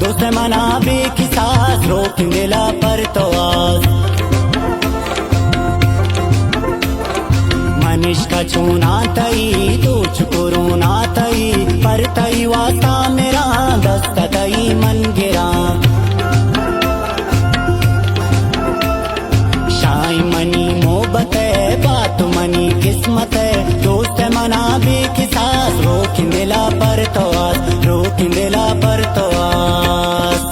दोस्त मना बेकिसास रोकिन दिला पर तो आज मनीष का चूना तई तू चुकुरूना तई पर तई वास्ता मेरा दस्त तई मन गिरा शाई मनी मोहब्बत है बात मनी किस्मत है दोस्त मना बेकिसास रोकिन दिला पर तो आज रोकिन दिला पर तो आज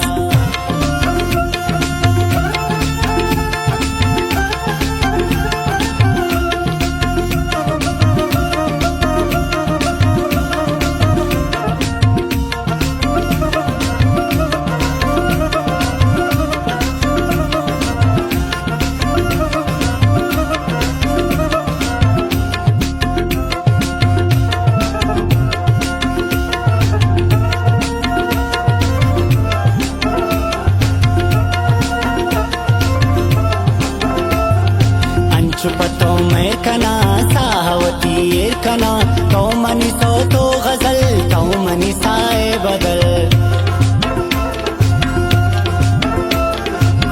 चुपतो मैं कना साहवती कना तो मनी सो तो गजल तो मनी साए बदल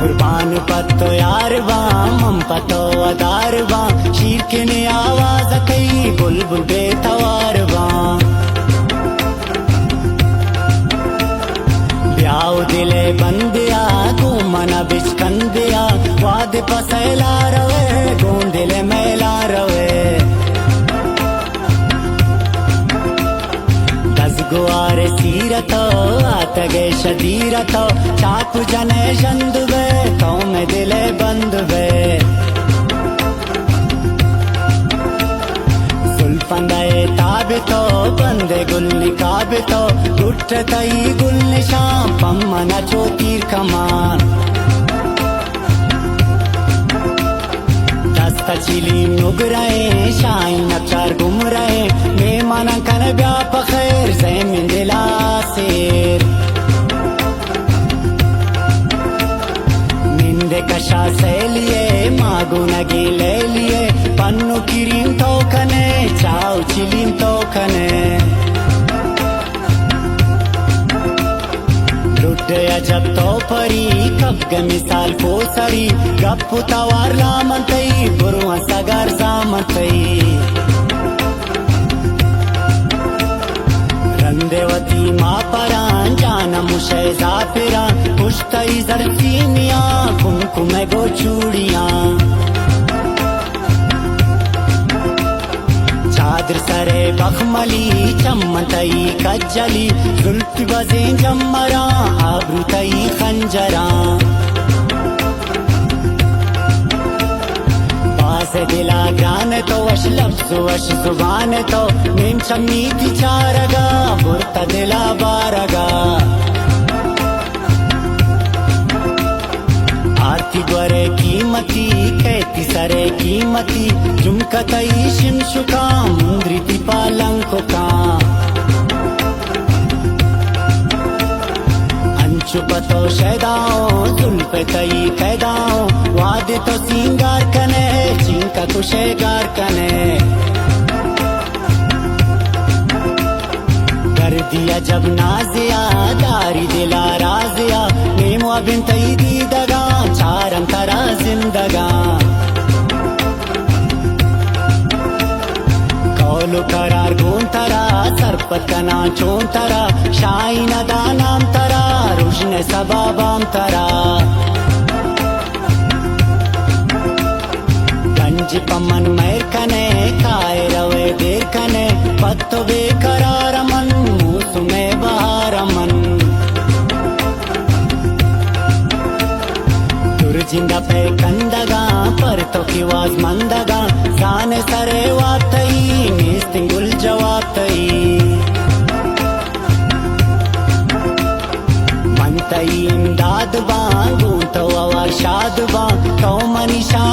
कुर्बान पत्तो यार मम पतो अदार शीर के ने आवाज कई बुलबुल बेतवार ब्याव दिले बंदिया तू मना बिचकंदिया वाद पसैला रवे गोंदिले मैला रवे दस गुआरे सीरतो आतगे शदीरतो चाकू जने जंदुबे तो में दिले बंदुबे सुल्फंदे ताबितो बंदे गुल्ली काबितो गुट्ट तई गुल निशान पम्मना चोतीर कमान दस्ता चिली नुगराए शाइन अचार गुम रहे मेहमाना कन व्याप खैर ज़मीन दिला सेर निंदे कशा से लिए मागू नगी ले लिए पन्नु किरीम तो कने चाव चिलीम तो कने जब तो परी कब ग मिसाल को सड़ी गप्पु तवार लामंतई बुरुआ सगार सामंतई रंदेवती माँ परान जाना मुशे जाफिरा पुश्तई जरफीनिया कुमकुमे गो चूड़िया चादर सरे बखमली चम्मतई कज्जली जुल्फी बजें जम्मरा आबरूतई खंजरा बास दिला ग्रान तो वश लफ्ज़ वश जुबान तो नीम चम्मी थी चारगा बुरता दिला बारगा आरती द्वरे कीमती कहती सरे कीमती झुमकतई शिमशुका मुंद्रिति पालंको का अंचुपतो शैदाओ जुल्फे तई कैदाओ वादे तो सिंगार कने चिंका कुशेगार कने कर दिया जब नाजिया दारी दिला राजिया नेमो बिन तई दी दगा चारम तरा जिंदगा कौलु करार गुन तरा सरपत कना चोन तरा शाइन दानाम तरा रुशने सबाबाम तरा गंज पमन मैर कने खाए रवे देर कने पत्तो बेकरार मन मूसुमे बहार मन जिंदा पे कंदगा पर तो की वाज मंदगा जाने सरे वातई निस्तिंगुल जवाब तई मनतई इमदाद बांगू तो अवार शाद बां तो मनीषा